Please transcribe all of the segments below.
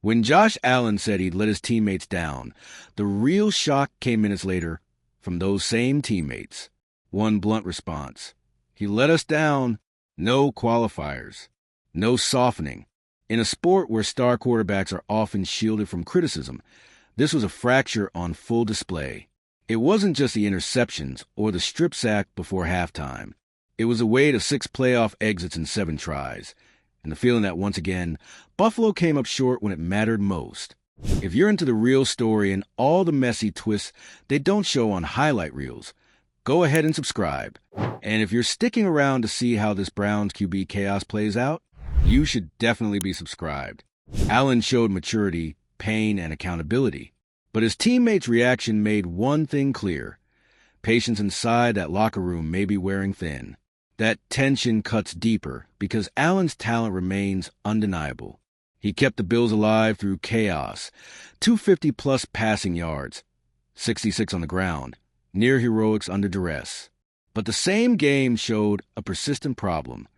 When Josh Allen said he'd let his teammates down, the real shock came minutes later from those same teammates. One blunt response: "He let us down." No qualifiers. No softening. In a sport where star quarterbacks are often shielded from criticism, this was a fracture on full display. It wasn't just the interceptions or the strip sack before halftime. It was a weight of 6 playoff exits in 7 tries, and the feeling that once again, Buffalo came up short when it mattered most. If you're into the real story and all the messy twists they don't show on highlight reels, go ahead and subscribe. And if you're sticking around to see how this Browns QB chaos plays out, you should definitely be subscribed. Allen showed maturity, pain, and accountability, but his teammates' reaction made one thing clear: patience inside that locker room may be wearing thin. That tension cuts deeper because Allen's talent remains undeniable. He kept the Bills alive through chaos, 250-plus passing yards, 66 on the ground, near heroics under duress. But the same game showed a persistent problem: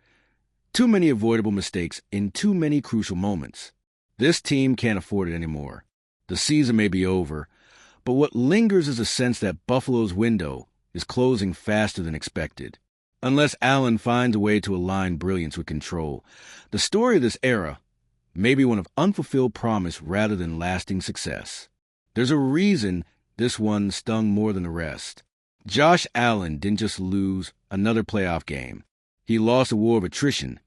too many avoidable mistakes in too many crucial moments. This team can't afford it anymore. The season may be over, but what lingers is a sense that Buffalo's window is closing faster than expected. Unless Allen finds a way to align brilliance with control, the story of this era may be one of unfulfilled promise rather than lasting success. There's a reason this one stung more than the rest. Josh Allen didn't just lose another playoff game. He lost a war of attrition,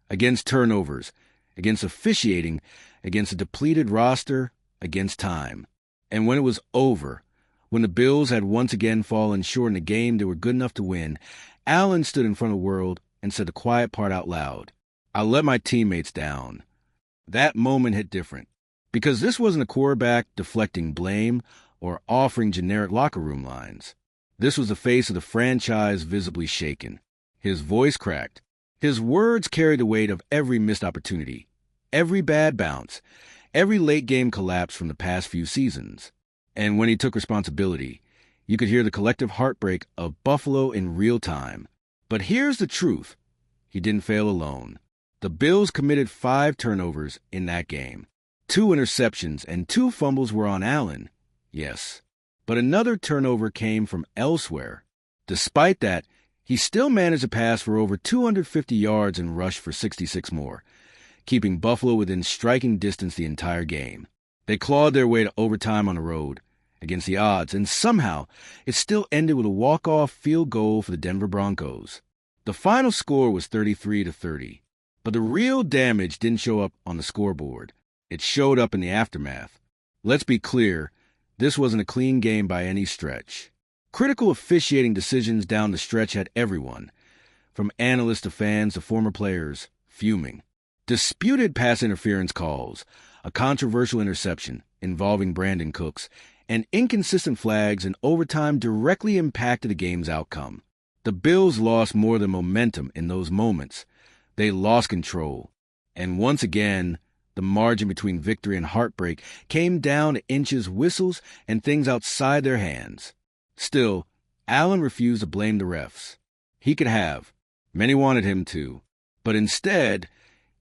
against turnovers, against officiating, against a depleted roster, against time. And when it was over, when the Bills had once again fallen short in a game they were good enough to win, Allen stood in front of the world and said the quiet part out loud: "I let my teammates down." That moment hit different, because this wasn't a quarterback deflecting blame or offering generic locker room lines. This was the face of the franchise visibly shaken. His voice cracked. His words carried the weight of every missed opportunity, every bad bounce, every late-game collapse from the past few seasons. And when he took responsibility, you could hear the collective heartbreak of Buffalo in real time. But here's the truth: he didn't fail alone. The Bills committed 5 turnovers in that game. 2 interceptions and 2 fumbles were on Allen, yes. But another turnover came from elsewhere. Despite that, he still managed to pass for over 250 yards and rush for 66 more, keeping Buffalo within striking distance the entire game. They clawed their way to overtime on the road, against the odds, and somehow it still ended with a walk-off field goal for the Denver Broncos. The final score was 33-30, but the real damage didn't show up on the scoreboard. It showed up in the aftermath. Let's be clear, this wasn't a clean game by any stretch. Critical officiating decisions down the stretch had everyone, from analysts to fans to former players, fuming. Disputed pass interference calls, a controversial interception involving Brandon Cooks, and inconsistent flags in overtime directly impacted the game's outcome. The Bills lost more than momentum in those moments. They lost control. And once again, the margin between victory and heartbreak came down to inches, whistles, and things outside their hands. Still, Allen refused to blame the refs. He could have. Many wanted him to. But instead,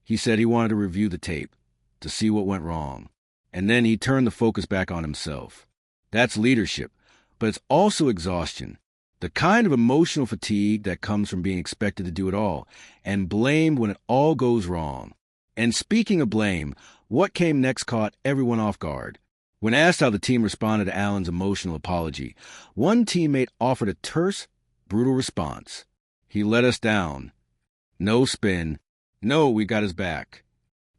he said he wanted to review the tape, to see what went wrong. And then he turned the focus back on himself. That's leadership, but it's also exhaustion. The kind of emotional fatigue that comes from being expected to do it all, and blamed when it all goes wrong. And speaking of blame, what came next caught everyone off guard. When asked how the team responded to Allen's emotional apology, one teammate offered a terse, brutal response. "He let us down. No spin. No, we got his back."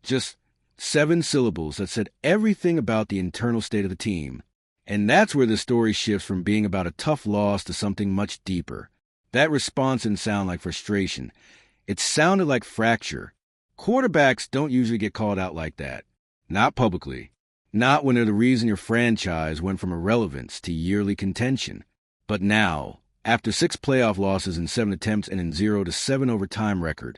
Just 7 syllables that said everything about the internal state of the team. And that's where the story shifts from being about a tough loss to something much deeper. That response didn't sound like frustration. It sounded like fracture. Quarterbacks don't usually get called out like that. Not publicly. Not when they're the reason your franchise went from irrelevance to yearly contention. But now, after 6 playoff losses in 7 attempts and a 0-7 overtime record,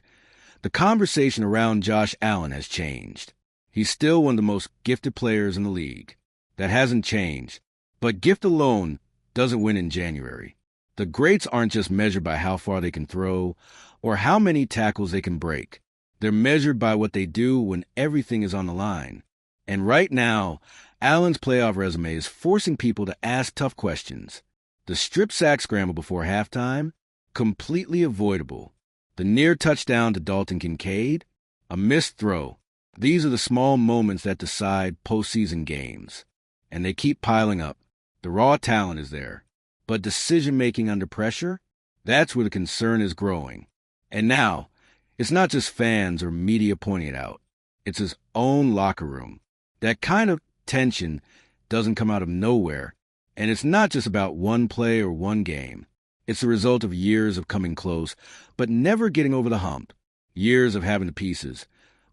the conversation around Josh Allen has changed. He's still one of the most gifted players in the league. That hasn't changed. But gift alone doesn't win in January. The greats aren't just measured by how far they can throw or how many tackles they can break. They're measured by what they do when everything is on the line. And right now, Allen's playoff resume is forcing people to ask tough questions. The strip sack scramble before halftime, completely avoidable. The near touchdown to Dalton Kincaid, a missed throw. These are the small moments that decide postseason games. And they keep piling up. The raw talent is there. But decision-making under pressure, that's where the concern is growing. And now, it's not just fans or media pointing it out. It's his own locker room. That kind of tension doesn't come out of nowhere. And it's not just about one play or one game. It's the result of years of coming close, but never getting over the hump. Years of having the pieces,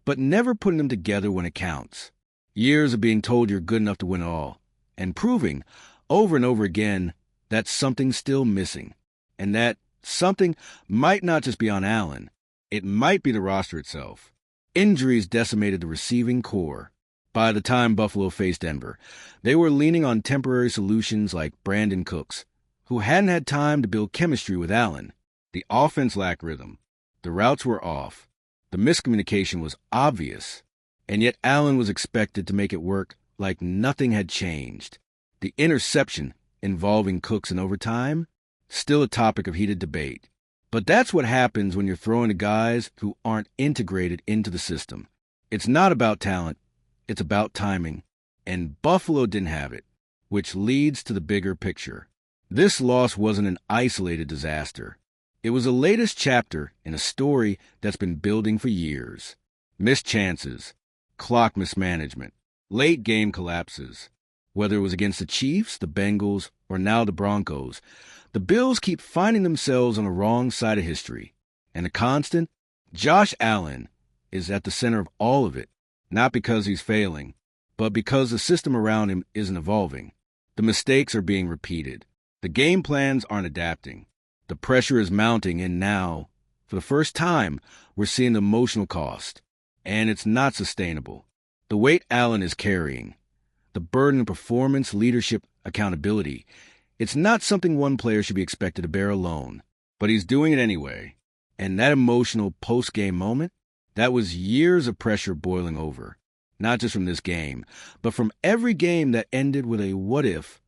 but never putting them together when it counts. Years of being told you're good enough to win it all. And proving, over and over again, that something's still missing. And that something might not just be on Allen. It might be the roster itself. Injuries decimated the receiving core. By the time Buffalo faced Denver, they were leaning on temporary solutions like Brandon Cooks, who hadn't had time to build chemistry with Allen. The offense lacked rhythm. The routes were off. The miscommunication was obvious. And yet Allen was expected to make it work like nothing had changed. The interception involving Cooks in overtime, still a topic of heated debate. But that's what happens when you're throwing to guys who aren't integrated into the system. It's not about talent. It's about timing. And Buffalo didn't have it, which leads to the bigger picture. This loss wasn't an isolated disaster. It was the latest chapter in a story that's been building for years. Missed chances, clock mismanagement, late game collapses. Whether it was against the Chiefs, the Bengals, or now the Broncos, the Bills keep finding themselves on the wrong side of history. And the constant, Josh Allen, is at the center of all of it, not because he's failing, but because the system around him isn't evolving. The mistakes are being repeated. The game plans aren't adapting. The pressure is mounting, and now, for the first time, we're seeing the emotional cost. And it's not sustainable. The weight Allen is carrying, the burden of performance, leadership, accountability, it's not something one player should be expected to bear alone. But he's doing it anyway. And that emotional post-game moment, that was years of pressure boiling over. Not just from this game, but from every game that ended with a what if.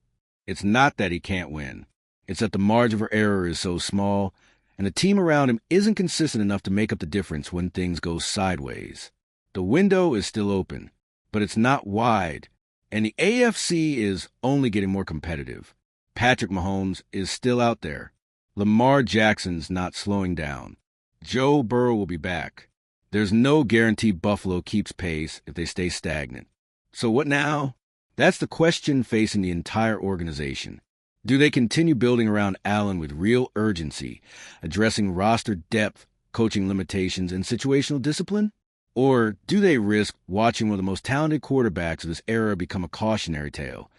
It's not that he can't win. It's that the margin for error is so small, and the team around him isn't consistent enough to make up the difference when things go sideways. The window is still open, but it's not wide, and the AFC is only getting more competitive. Patrick Mahomes is still out there. Lamar Jackson's not slowing down. Joe Burrow will be back. There's no guarantee Buffalo keeps pace if they stay stagnant. So what now? That's the question facing the entire organization. Do they continue building around Allen with real urgency, addressing roster depth, coaching limitations, and situational discipline? Or do they risk watching one of the most talented quarterbacks of this era become a cautionary tale?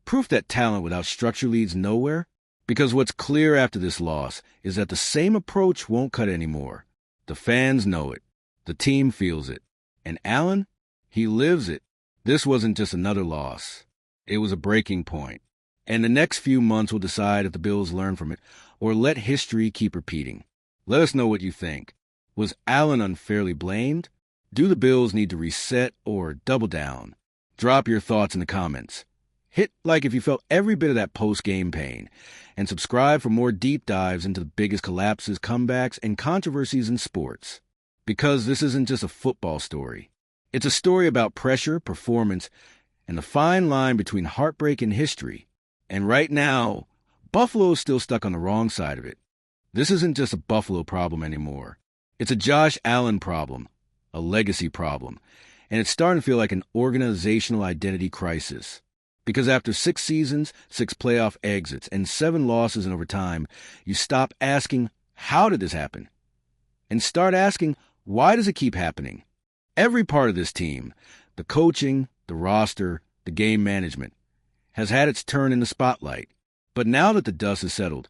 Proof that talent without structure leads nowhere? Because what's clear after this loss is that the same approach won't cut anymore. The fans know it. The team feels it. And Allen, he lives it. This wasn't just another loss. It was a breaking point. And the next few months will decide if the Bills learn from it or let history keep repeating. Let us know what you think. Was Allen unfairly blamed? Do the Bills need to reset or double down? Drop your thoughts in the comments. Hit like if you felt every bit of that post-game pain. And subscribe for more deep dives into the biggest collapses, comebacks, and controversies in sports. Because this isn't just a football story. It's a story about pressure, performance, and the fine line between heartbreak and history. And right now, Buffalo is still stuck on the wrong side of it. This isn't just a Buffalo problem anymore. It's a Josh Allen problem, a legacy problem, and it's starting to feel like an organizational identity crisis. Because after 6 seasons, 6 playoff exits, and 7 losses in overtime, you stop asking, how did this happen? And start asking, why does it keep happening? Every part of this team, the coaching, the roster, the game management, has had its turn in the spotlight. But now that the dust has settled,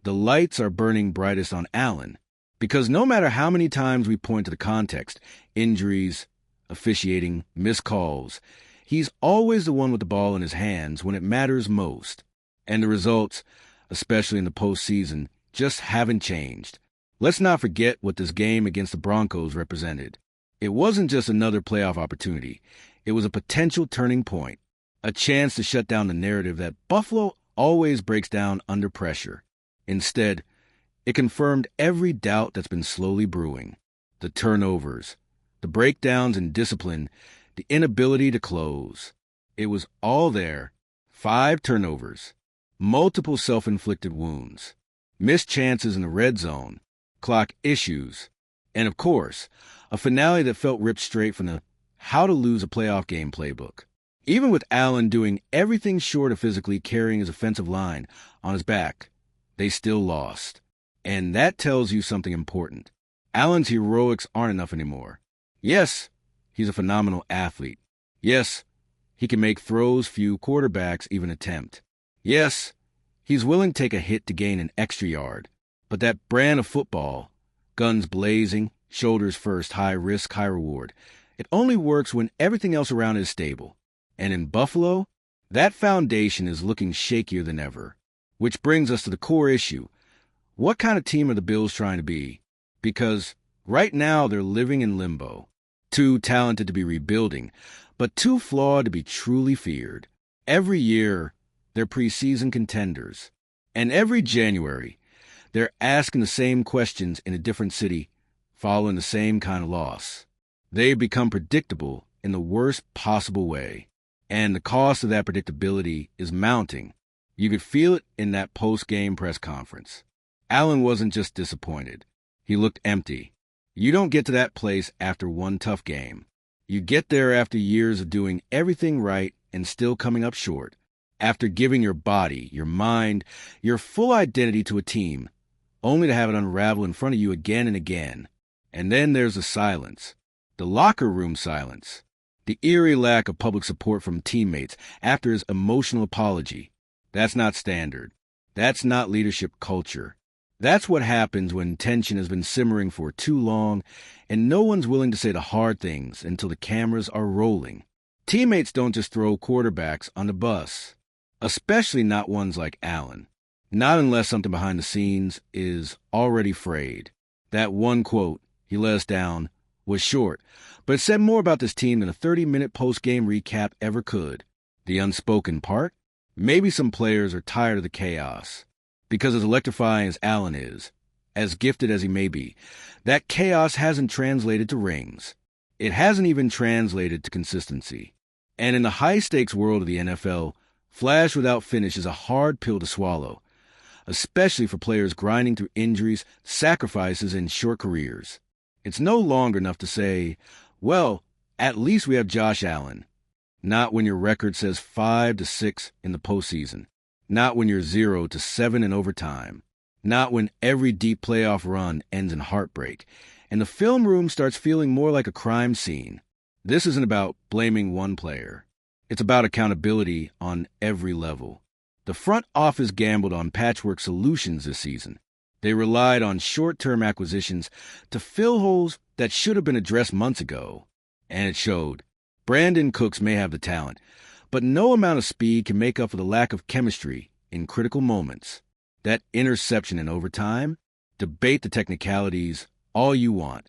the lights are burning brightest on Allen. Because no matter how many times we point to the context, injuries, officiating, missed calls, he's always the one with the ball in his hands when it matters most. And the results, especially in the postseason, just haven't changed. Let's not forget what this game against the Broncos represented. It wasn't just another playoff opportunity. It was a potential turning point, a chance to shut down the narrative that Buffalo always breaks down under pressure. Instead, it confirmed every doubt that's been slowly brewing. The turnovers, the breakdowns in discipline, the inability to close. It was all there. 5 turnovers, multiple self-inflicted wounds, missed chances in the red zone, clock issues, and of course, a finale that felt ripped straight from the how to lose a playoff game playbook. Even with Allen doing everything short of physically carrying his offensive line on his back, they still lost. And that tells you something important. Allen's heroics aren't enough anymore. Yes, he's a phenomenal athlete. Yes, he can make throws few quarterbacks even attempt. Yes, he's willing to take a hit to gain an extra yard. But that brand of football, guns blazing, shoulders first, high risk, high reward, it only works when everything else around is stable. And in Buffalo, that foundation is looking shakier than ever. Which brings us to the core issue. What kind of team are the Bills trying to be? Because right now they're living in limbo. Too talented to be rebuilding, but too flawed to be truly feared. Every year, they're preseason contenders. And every January, they're asking the same questions in a different city, following the same kind of loss. They've become predictable in the worst possible way. And the cost of that predictability is mounting. You could feel it in that post-game press conference. Allen wasn't just disappointed. He looked empty. You don't get to that place after one tough game. You get there after years of doing everything right and still coming up short. After giving your body, your mind, your full identity to a team, only to have it unravel in front of you again and again. And then there's the silence. The locker room silence. The eerie lack of public support from teammates after his emotional apology. That's not standard. That's not leadership culture. That's what happens when tension has been simmering for too long and no one's willing to say the hard things until the cameras are rolling. Teammates don't just throw quarterbacks on the bus, especially not ones like Allen. Not unless something behind the scenes is already frayed. That one quote, "He let us down," was short, but it said more about this team than a 30-minute post-game recap ever could. The unspoken part? Maybe some players are tired of the chaos. Because as electrifying as Allen is, as gifted as he may be, that chaos hasn't translated to rings. It hasn't even translated to consistency. And in the high-stakes world of the NFL, flash without finish is a hard pill to swallow, especially for players grinding through injuries, sacrifices, and short careers. It's no longer enough to say, well, at least we have Josh Allen. Not when your record says 5-6 in the postseason. Not when you're 0-7 in overtime. Not when every deep playoff run ends in heartbreak, and the film room starts feeling more like a crime scene. This isn't about blaming one player. It's about accountability on every level. The front office gambled on patchwork solutions this season. They relied on short-term acquisitions to fill holes that should have been addressed months ago. And it showed. Brandon Cooks may have the talent, but no amount of speed can make up for the lack of chemistry in critical moments. That interception in overtime? Debate the technicalities all you want.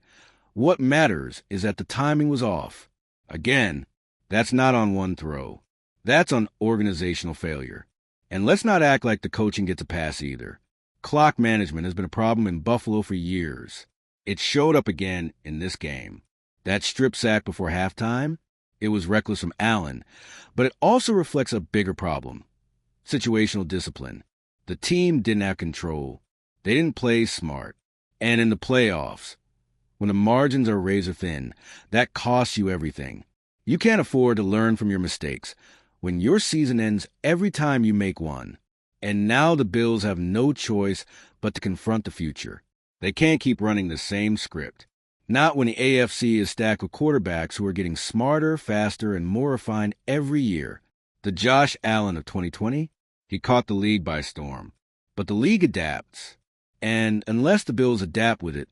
What matters is that the timing was off. Again, that's not on one throw. That's on organizational failure. And let's not act like the coaching gets a pass either. Clock management has been a problem in Buffalo for years. It showed up again in this game. That strip sack before halftime? It was reckless from Allen, but it also reflects a bigger problem. Situational discipline. The team didn't have control. They didn't play smart. And in the playoffs, when the margins are razor thin, that costs you everything. You can't afford to learn from your mistakes when your season ends every time you make one. And now the Bills have no choice but to confront the future. They can't keep running the same script. Not when the AFC is stacked with quarterbacks who are getting smarter, faster, and more refined every year. The Josh Allen of 2020, he caught the league by storm. But the league adapts. And unless the Bills adapt with it,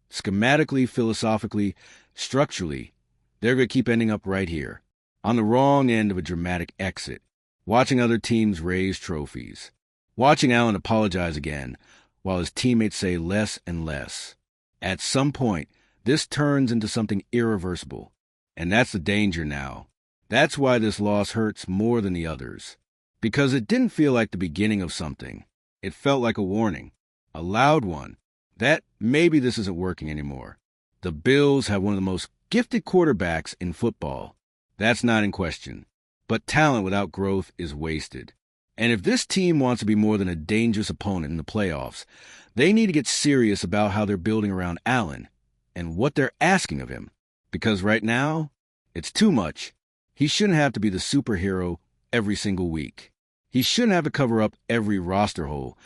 schematically, philosophically, structurally, they're going to keep ending up right here, on the wrong end of a dramatic exit, watching other teams raise trophies, watching Allen apologize again, while his teammates say less and less. At some point, this turns into something irreversible, and that's the danger now. That's why this loss hurts more than the others. Because it didn't feel like the beginning of something. It felt like a warning, a loud one, that maybe this isn't working anymore. The Bills have one of the most gifted quarterbacks in football. That's not in question. But talent without growth is wasted. And if this team wants to be more than a dangerous opponent in the playoffs, they need to get serious about how they're building around Allen and what they're asking of him. Because right now, it's too much. He shouldn't have to be the superhero every single week. He shouldn't have to cover up every roster hole,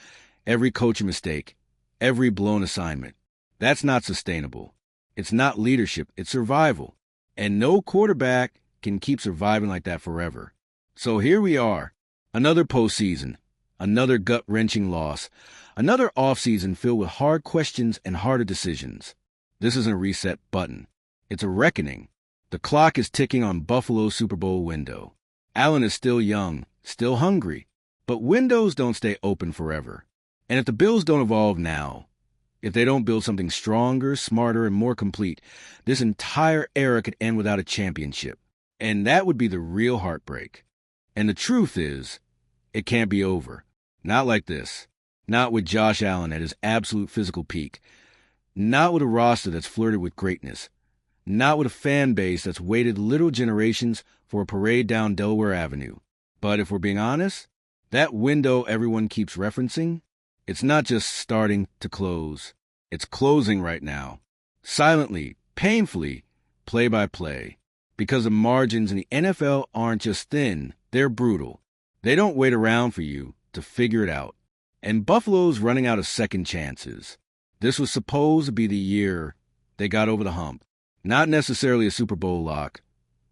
every coaching mistake, every blown assignment. That's not sustainable. It's not leadership, it's survival. And no quarterback can keep surviving like that forever. So here we are, another postseason, another gut-wrenching loss, another offseason filled with hard questions and harder decisions. This isn't a reset button. It's a reckoning. The clock is ticking on Buffalo's Super Bowl window. Allen is still young, still hungry, but windows don't stay open forever. And if the Bills don't evolve now, if they don't build something stronger, smarter, and more complete, this entire era could end without a championship. And that would be the real heartbreak. And the truth is, it can't be over. Not like this. Not with Josh Allen at his absolute physical peak. Not with a roster that's flirted with greatness. Not with a fan base that's waited literal generations for a parade down Delaware Avenue. But if we're being honest, that window everyone keeps referencing, it's not just starting to close. It's closing right now. Silently, painfully, play by play. Because the margins in the NFL aren't just thin, they're brutal. They don't wait around for you to figure it out. And Buffalo's running out of second chances. This was supposed to be the year they got over the hump. Not necessarily a Super Bowl lock,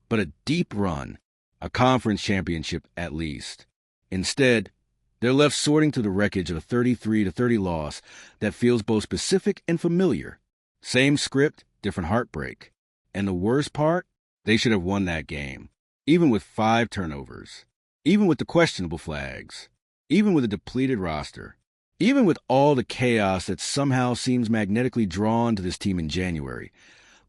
but a deep run, a conference championship at least. Instead, they're left sorting through the wreckage of a 33-30 loss that feels both specific and familiar. Same script, different heartbreak. And the worst part? They should have won that game, even with 5 turnovers, even with the questionable flags, even with a depleted roster, even with all the chaos that somehow seems magnetically drawn to this team in January.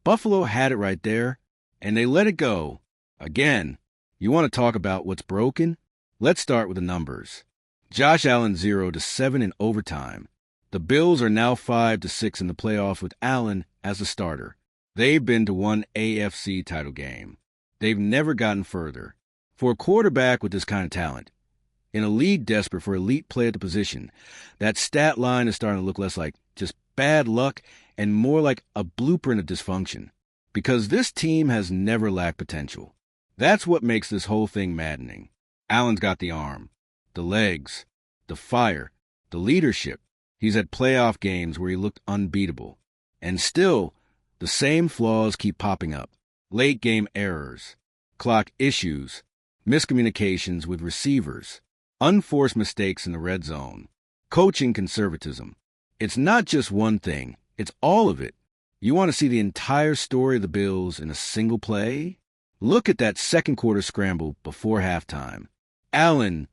Buffalo had it right there, and they let it go. Again, you want to talk about what's broken? Let's start with the numbers. Josh Allen 0-7 in overtime. The Bills are now 5-6 in the playoffs with Allen as a starter. They've been to one AFC title game. They've never gotten further. For a quarterback with this kind of talent, in a league desperate for elite play at the position, that stat line is starting to look less like just bad luck and more like a blueprint of dysfunction. Because this team has never lacked potential. That's what makes this whole thing maddening. Allen's got the arm, the legs, the fire, the leadership. He's had playoff games where he looked unbeatable. And still, the same flaws keep popping up. Late game errors, clock issues, miscommunications with receivers, unforced mistakes in the red zone, coaching conservatism. It's not just one thing, it's all of it. You want to see the entire story of the Bills in a single play? Look at that second quarter scramble before halftime. Allen,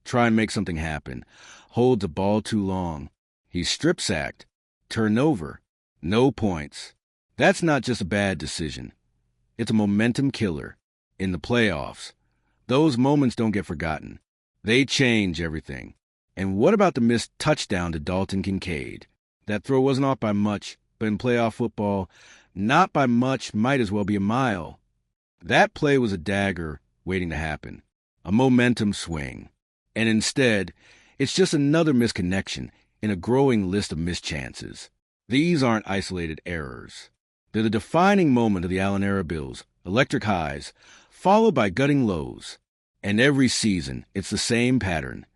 try and make something happen, holds the ball too long. He's strip-sacked, turnover, no points. That's not just a bad decision. It's a momentum killer. In the playoffs, those moments don't get forgotten. They change everything. And what about the missed touchdown to Dalton Kincaid? That throw wasn't off by much, but in playoff football, not by much might as well be a mile. That play was a dagger waiting to happen, a momentum swing. And instead, it's just another misconnection in a growing list of missed chances. These aren't isolated errors. They're the defining moment of the Allen-era Bills, electric highs, followed by gutting lows. And every season, it's the same pattern.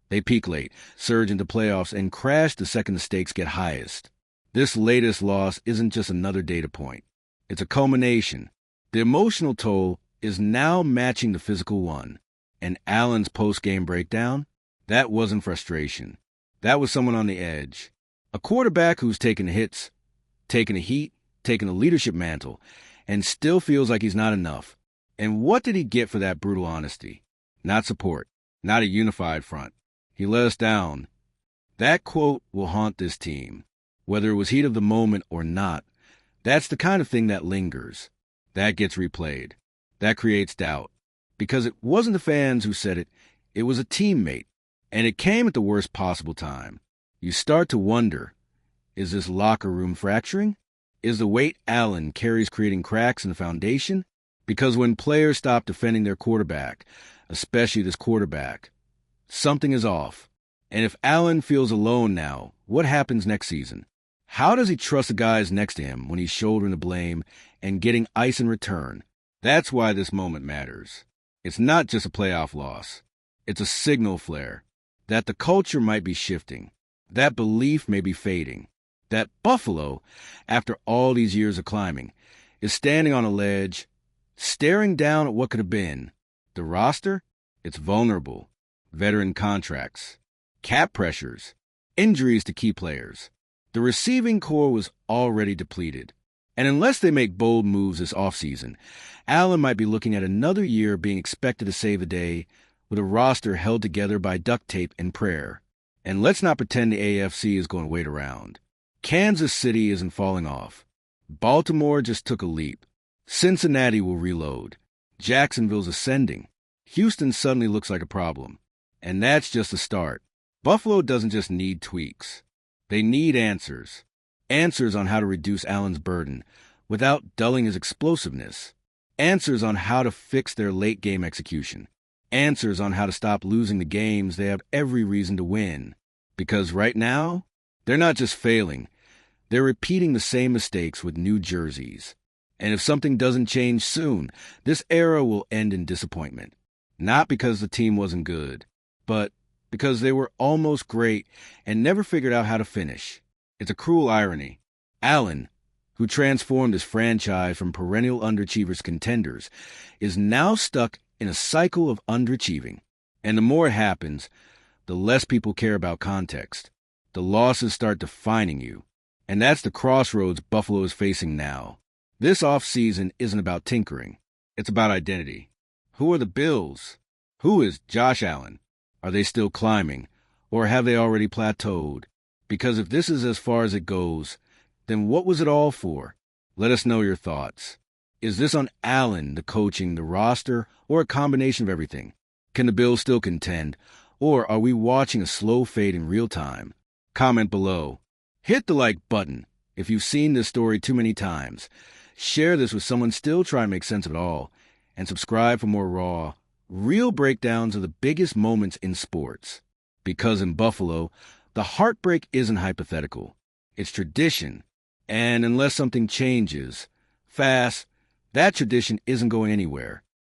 They peak late, surge into playoffs, and crash the second the stakes get highest. This latest loss isn't just another data point. It's a culmination. The emotional toll is now matching the physical one. And Allen's post-game breakdown? That wasn't frustration. That was someone on the edge. A quarterback who's taken hits, taken a heat, taken a leadership mantle, and still feels like he's not enough. And what did he get for that brutal honesty? Not support, not a unified front. He let us down. That quote will haunt this team. Whether it was heat of the moment or not, that's the kind of thing that lingers. That gets replayed. That creates doubt. Because it wasn't the fans who said it, it was a teammate. And it came at the worst possible time. You start to wonder, is this locker room fracturing? Is the weight Allen carries creating cracks in the foundation? Because when players stop defending their quarterback, especially this quarterback, something is off. And if Allen feels alone now, what happens next season? How does he trust the guys next to him when he's shouldering the blame and getting ice in return? That's why this moment matters. It's not just a playoff loss. It's a signal flare that the culture might be shifting, that belief may be fading, that Buffalo, after all these years of climbing, is standing on a ledge, staring down at what could have been. The roster? It's vulnerable. Veteran contracts, cap pressures, injuries to key players. The receiving core was already depleted. And unless they make bold moves this offseason, Allen might be looking at another year being expected to save the day with a roster held together by duct tape and prayer. And let's not pretend the AFC is going to wait around. Kansas City isn't falling off. Baltimore just took a leap. Cincinnati will reload. Jacksonville's ascending. Houston suddenly looks like a problem. And that's just the start. Buffalo doesn't just need tweaks. They need answers. Answers on how to reduce Allen's burden without dulling his explosiveness. Answers on how to fix their late-game execution. Answers on how to stop losing the games they have every reason to win. Because right now, they're not just failing. They're repeating the same mistakes with new jerseys. And if something doesn't change soon, this era will end in disappointment. Not because the team wasn't good, but because they were almost great and never figured out how to finish. It's a cruel irony. Allen, who transformed his franchise from perennial underachievers contenders, is now stuck in a cycle of underachieving. And the more it happens, the less people care about context. The losses start defining you. And that's the crossroads Buffalo is facing now. This offseason isn't about tinkering. It's about identity. Who are the Bills? Who is Josh Allen? Are they still climbing? Or have they already plateaued? Because if this is as far as it goes, then what was it all for? Let us know your thoughts. Is this on Allen, the coaching, the roster, or a combination of everything? Can the Bills still contend? Or are we watching a slow fade in real time? Comment below. Hit the like button if you've seen this story too many times. Share this with someone still trying to make sense of it all. And subscribe for more raw, real breakdowns of the biggest moments in sports. Because in Buffalo, the heartbreak isn't hypothetical. It's tradition. And unless something changes fast, that tradition isn't going anywhere.